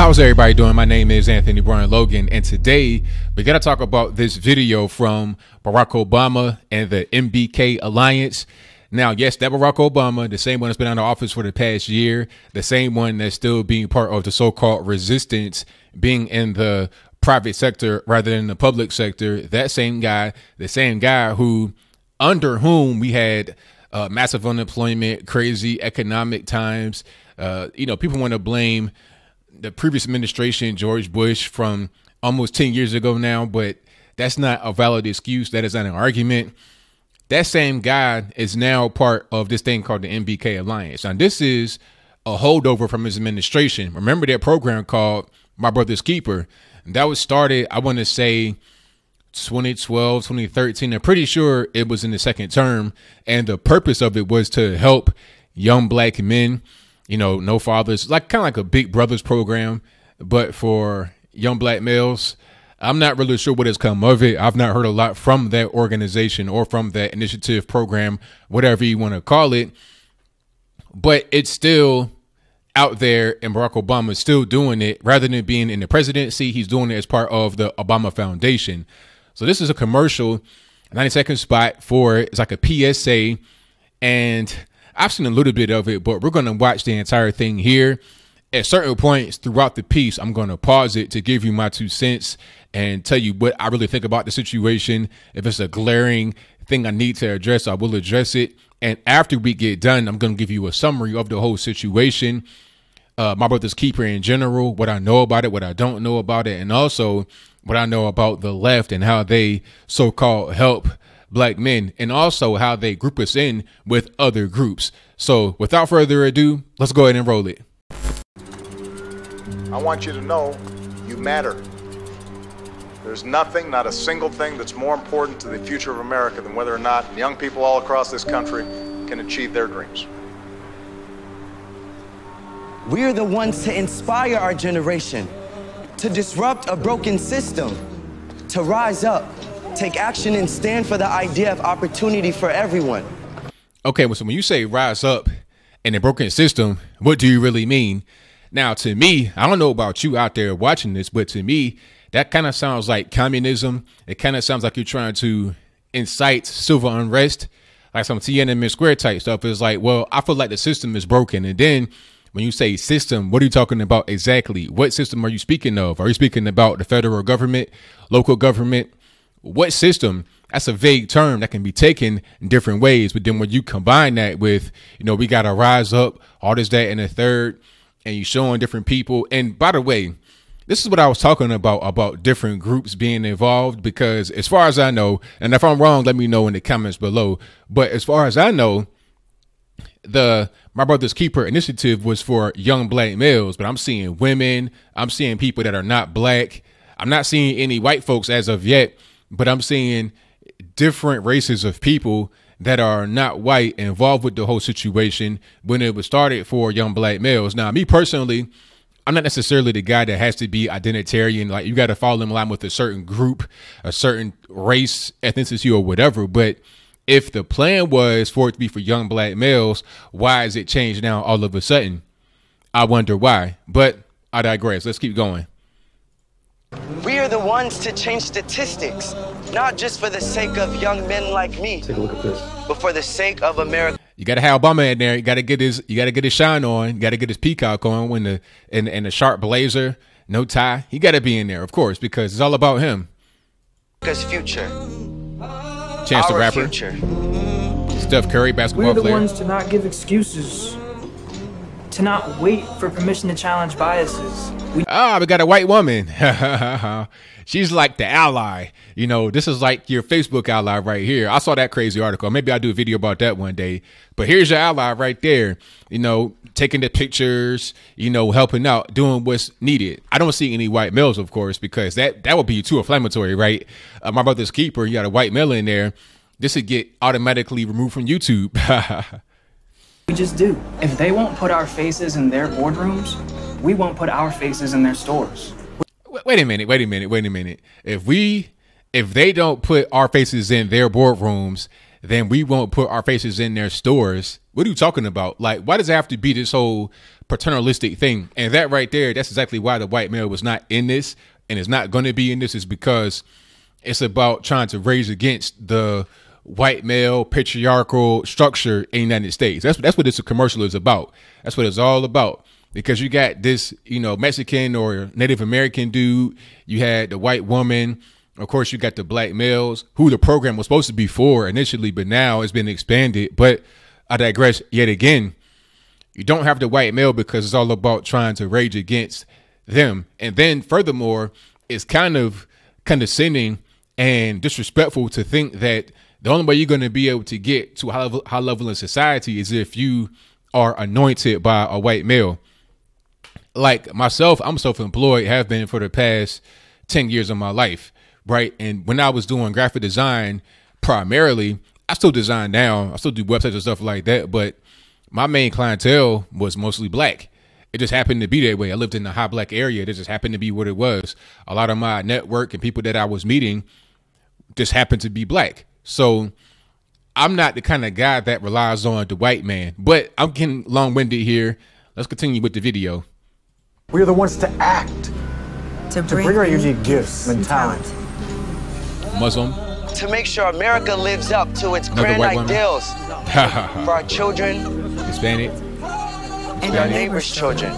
How's everybody doing? My name is Anthony Brian Logan, and today we got to talk about this video from Barack Obama and the MBK Alliance. Now, yes, that Barack Obama, the same one that's been in the office for the past year, the same one that's still being part of the so-called resistance, being in the private sector rather than the public sector, that same guy, the same guy who, under whom we had massive unemployment, crazy economic times. People want to blame the previous administration, George Bush, from almost 10 years ago now, but that's not a valid excuse. That is not an argument. That same guy is now part of this thing called the MBK Alliance. Now, this is a holdover from his administration. Remember that program called My Brother's Keeper? That was started, I want to say, 2012, 2013. I'm pretty sure it was in the second term. And the purpose of it was to help young black men, no fathers, kind of like a Big Brothers program, but for young black males. I'm not really sure what has come of it. I've not heard a lot from that organization or from that initiative program, whatever you want to call it. But it's still out there, and Barack Obama is still doing it. Rather than being in the presidency, he's doing it as part of the Obama Foundation. So this is a commercial, 90-second spot for it. It's like a PSA, and I've seen a little bit of it, but we're going to watch the entire thing here. At certain points throughout the piece, I'm going to pause it to give you my 2 cents and tell you what I really think about the situation. If it's a glaring thing I need to address, I will address it. And after we get done, I'm going to give you a summary of the whole situation, My Brother's Keeper in general, what I know about it, what I don't know about it, and also what I know about the left and how they so-called help black men, and also how they group us in with other groups. So without further ado, let's go ahead and roll it. I want you to know you matter. There's nothing, not a single thing that's more important to the future of America than whether or not young people all across this country can achieve their dreams. We're the ones to inspire our generation, to disrupt a broken system, to rise up, take action, and stand for the idea of opportunity for everyone. Okay, well, so when you say rise up in a broken system, what do you really mean? Now, to me, I don't know about you out there watching this, but to me, that kind of sounds like communism. It kind of sounds like you're trying to incite civil unrest, like some Tiananmen Square type stuff. It's like, well, I feel like the system is broken. And then when you say system, what are you talking about exactly? What system are you speaking of? Are you speaking about the federal government, local government? What system? That's a vague term that can be taken in different ways. But then when you combine that with, we got to rise up, all this, that, and the third, and you showing different people. And by the way, this is what I was talking about different groups being involved, because as far as I know, and if I'm wrong, let me know in the comments below. But as far as I know, the My Brother's Keeper initiative was for young black males, but I'm seeing women. I'm seeing people that are not black. I'm not seeing any white folks as of yet, but I'm seeing different races of people that are not white involved with the whole situation when it was started for young black males. Now, me personally, I'm not necessarily the guy that has to be identitarian. Like, you got to fall in line with a certain group, a certain race, ethnicity, or whatever. But if the plan was for it to be for young black males, why is it changed now all of a sudden? I wonder why. But I digress. Let's keep going. We are the ones to change statistics, not just for the sake of young men like me. Take a look at this. But for the sake of America. You got to have Obama in there. You got to get his shine on. You got to get his peacock on when in the sharp blazer, no tie. He got to be in there, of course, because it's all about him. America's future. Chance the Our Rapper. future. Steph Curry, basketball We're the player. ones to not give excuses, to not wait for permission to challenge biases. We got a white woman. She's like the ally. This is like your Facebook ally right here. I saw that crazy article. Maybe I'll do a video about that one day. But here's your ally right there, taking the pictures, helping out, doing what's needed. I don't see any white males, of course, because that would be too inflammatory, right? My Brother's Keeper, you got a white male in there. This would get automatically removed from YouTube. We just do. If they won't put our faces in their boardrooms, we won't put our faces in their stores. Wait a minute. If they don't put our faces in their boardrooms, then we won't put our faces in their stores. What are you talking about? Like, why does it have to be this whole paternalistic thing? And that right there, that's exactly why the white male was not in this and is not going to be in this, is because it's about trying to raise against the white male patriarchal structure in the United States. That's what this commercial is about. That's what it's all about. Because you got this, Mexican or Native American dude, you had the white woman, of course you got the black males, who the program was supposed to be for initially, but now it's been expanded. But I digress yet again. You don't have the white male because it's all about trying to rage against them. And then furthermore, it's kind of condescending and disrespectful to think that the only way you're going to be able to get to a high level in society is if you are anointed by a white male. Like myself, I'm self-employed, have been for the past 10 years of my life, right? And when I was doing graphic design, primarily, I still design now. I still do websites and stuff like that, but my main clientele was mostly black. It just happened to be that way. I lived in a high black area. It just happened to be what it was. A lot of my network and people that I was meeting just happened to be black. So I'm not the kind of guy that relies on the white man, but I'm getting long-winded here. Let's continue with the video. We are the ones to act, to bring our unique gifts and talent. Muslim. To make sure America lives up to its grand ideals for our children, Hispanic, and our neighbors' children.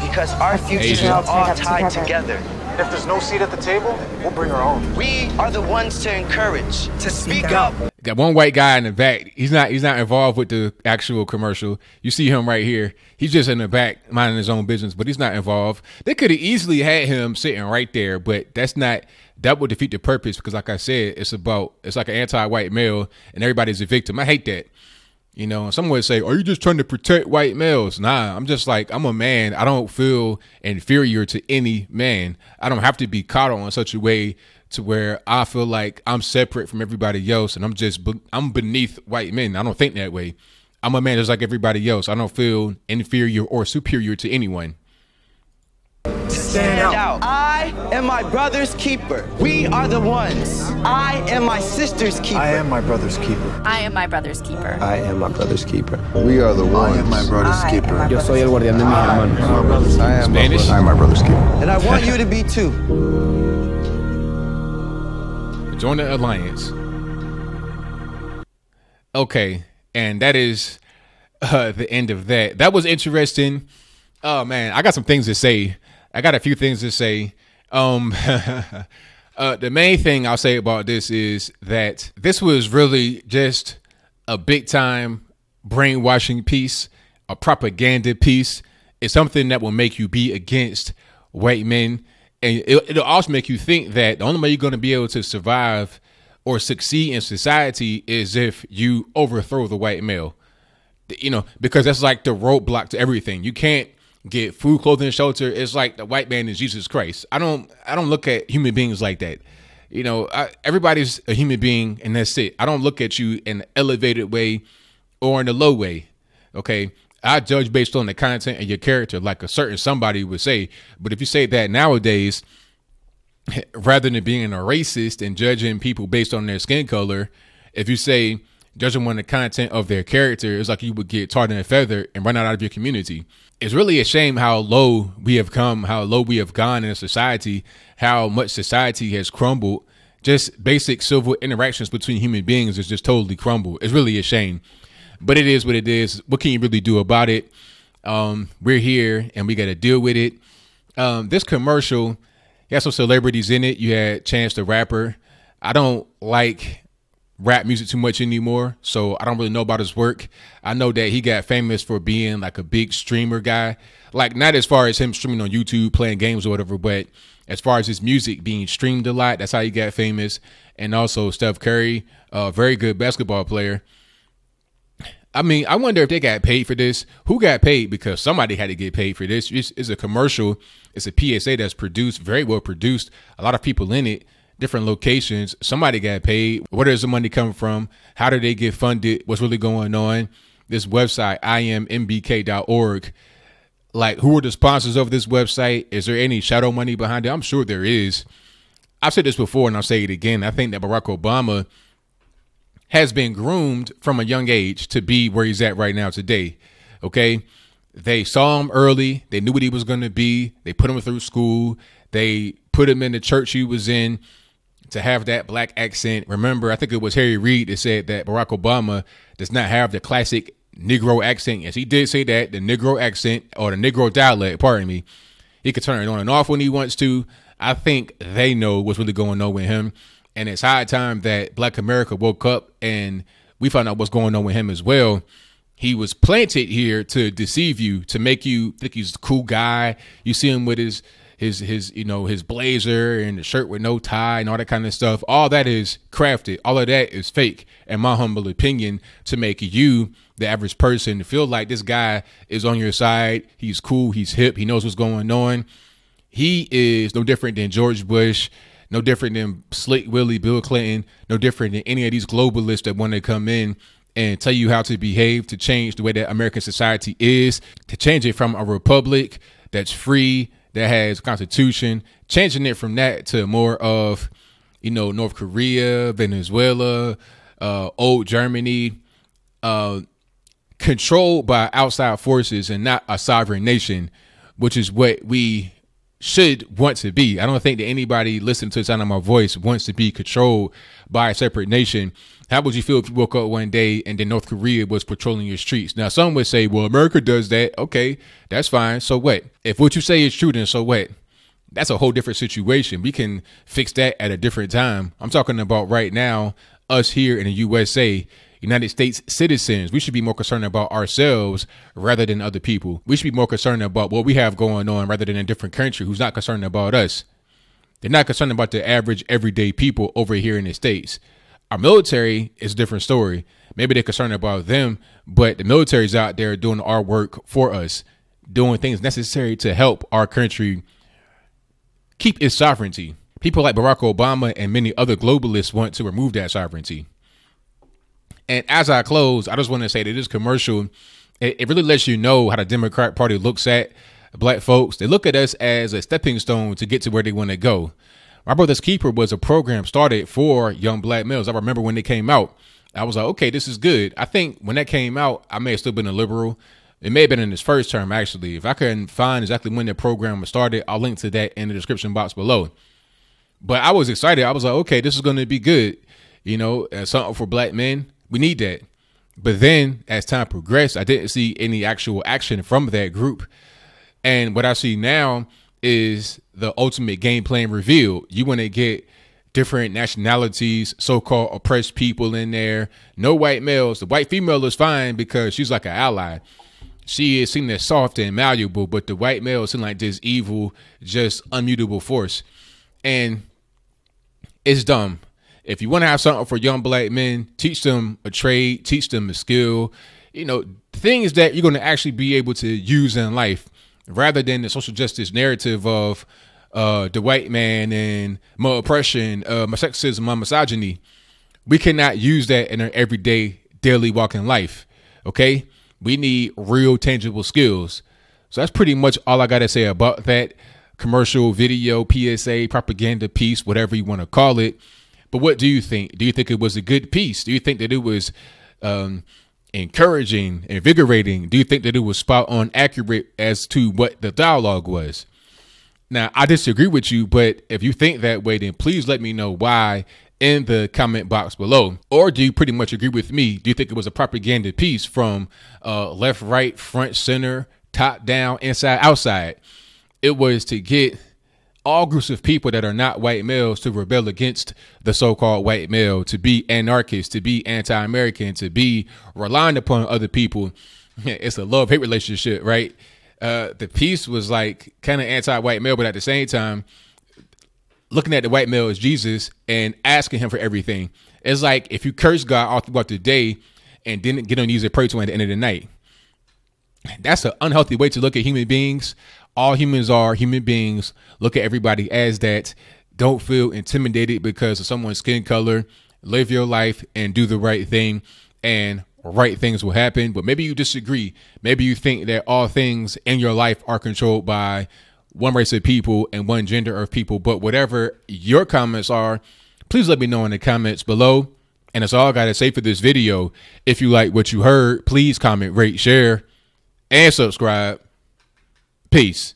Because our futures are all tied together. If there's no seat at the table, we'll bring our own. We are the ones to encourage, to speak up. Got one white guy in the back. He's not involved with the actual commercial. You see him right here. He's just in the back minding his own business, but he's not involved. They could have easily had him sitting right there, but that would defeat the purpose, because like I said, it's like an anti-white male and everybody's a victim. I hate that. Someone would say, are you just trying to protect white males? Nah, I'm just like, I'm a man. I don't feel inferior to any man. I don't have to be coddled in such a way to where I feel like I'm separate from everybody else and I'm beneath white men. I don't think that way. I'm a man just like everybody else. I don't feel inferior or superior to anyone. Stand out. I am my brother's keeper. We are the ones. I am my sister's keeper. I am my brother's keeper. I am my brother's keeper. I am my brother's keeper. We are the ones. I am my brother's keeper. Yo soy el guardián de mis hermanos. I am Spanish. my brother's keeper. And I want you to be too. Join the alliance. Okay, and that is the end of that. That was interesting. Oh man, I got some things to say. I got a few things to say. The main thing I'll say about this is that this was really just a big time brainwashing piece, a propaganda piece. It's something that will make you be against white men. And it'll also make you think that the only way you're going to be able to survive or succeed in society is if you overthrow the white male, because that's like the roadblock to everything. You can't get food, clothing, shelter. It's like the white man is Jesus Christ. I don't look at human beings like that. Everybody's a human being and that's it. I don't look at you in an elevated way or in a low way. Okay. I judge based on the content of your character, like a certain somebody would say. But if you say that nowadays, rather than being a racist and judging people based on their skin color, if you say judging on the content of their character, it's like you would get tarred and feathered and run out of your community. It's really a shame how low we have come, how low we have gone in society, how much society has crumbled. Just basic civil interactions between human beings is just totally crumbled. It's really a shame. But it is what it is. What can you really do about it? We're here and we got to deal with it. This commercial, you had some celebrities in it. You had Chance the Rapper. I don't like rap music too much anymore, so I don't really know about his work. I know that he got famous for being like a big streamer guy. Like, not as far as him streaming on YouTube, playing games or whatever, but as far as his music being streamed a lot, that's how he got famous. And also Steph Curry, a very good basketball player. I mean, I wonder if they got paid for this. Who got paid? Because somebody had to get paid for this. It's a commercial. It's a PSA that's produced, very well produced. A lot of people in it, different locations. Somebody got paid. Where does the money come from? How did they get funded? What's really going on? This website, imbk.org. Like, who are the sponsors of this website? Is there any shadow money behind it? I'm sure there is. I've said this before and I'll say it again. I think that Barack Obama has been groomed from a young age to be where he's at right now today. Okay. They saw him early. They knew what he was going to be. They put him through school. They put him in the church he was in to have that black accent. Remember, I think it was Harry Reid that said that Barack Obama does not have the classic Negro accent. Yes, he did say that, the Negro accent, or the Negro dialect, pardon me. He could turn it on and off when he wants to. I think they know what's really going on with him. And it's high time that Black America woke up and we found out what's going on with him as well. He was planted here to deceive you, to make you think he's a cool guy. You see him with his blazer and the shirt with no tie and all that kind of stuff. All that is crafted. All of that is fake, in my humble opinion, to make you, the average person, feel like this guy is on your side. He's cool. He's hip. He knows what's going on. He is no different than George Bush, no different than Slick Willie, Bill Clinton, no different than any of these globalists that want to come in and tell you how to behave, to change the way that American society is, to change it from a republic that's free, that has a constitution, changing it from that to more of, North Korea, Venezuela, old Germany, controlled by outside forces and not a sovereign nation, which is what we should want to be. I don't think that anybody listening to the sound of my voice wants to be controlled by a separate nation. How would you feel if you woke up one day and then North Korea was patrolling your streets? Now, some would say, well, America does that. Okay, that's fine. So what? If what you say is true, then so what? That's a whole different situation. We can fix that at a different time. I'm talking about right now, us here in the USA, United States citizens. We should be more concerned about ourselves rather than other people. We should be more concerned about what we have going on rather than a different country who's not concerned about us. They're not concerned about the average everyday people over here in the States. Our military is a different story. Maybe they're concerned about them, but the military's out there doing our work for us, doing things necessary to help our country keep its sovereignty. People like Barack Obama and many other globalists want to remove that sovereignty. And as I close, I just want to say that this commercial, it really lets you know how the Democrat Party looks at black folks. They look at us as a stepping stone to get to where they want to go. My Brother's Keeper was a program started for young black males. I remember when it came out, I was like, okay, this is good. I think when that came out, I may have still been a liberal. It may have been in his first term, actually. If I couldn't find exactly when the program was started, I'll link to that in the description box below. But I was excited. I was like, okay, this is going to be good. Something for black men. We need that. But then as time progressed, I didn't see any actual action from that group. And what I see now is the ultimate game plan revealed. You want to get different nationalities, so-called oppressed people in there. No white males. The white female is fine because she's like an ally. She is seen as soft and malleable, but the white male is seen like this evil, just unmutable force. And it's dumb. If you want to have something for young black men, teach them a trade, teach them a skill, things that you're going to actually be able to use in life rather than the social justice narrative of the white man and my oppression, my sexism, my misogyny. We cannot use that in our everyday, daily walking life. OK, we need real, tangible skills. So that's pretty much all I got to say about that commercial, video, PSA, propaganda piece, whatever you want to call it. But what do you think? Do you think it was a good piece? Do you think that it was encouraging, invigorating? Do you think that it was spot on accurate as to what the dialogue was? Now, I disagree with you, but if you think that way, then please let me know why in the comment box below. Or do you pretty much agree with me? Do you think it was a propaganda piece from left, right, front, center, top, down, inside, outside? It was to get all groups of people that are not white males to rebel against the so-called white male, to be anarchists, to be anti-American, to be relying upon other people. It's a love-hate relationship, right? The piece was like kind of anti-white male, but at the same time, looking at the white male as Jesus and asking him for everything. It's like if you curse God all throughout the day and didn't get on knees and pray to him at the end of the night. That's an unhealthy way to look at human beings. All humans are human beings. Look at everybody as that. Don't feel intimidated because of someone's skin color. Live your life and do the right thing, and right things will happen. But maybe you disagree. Maybe you think that all things in your life are controlled by one race of people and one gender of people. But whatever your comments are, please let me know in the comments below. And that's all I got to say for this video. If you like what you heard, please comment, rate, share, and subscribe. Peace.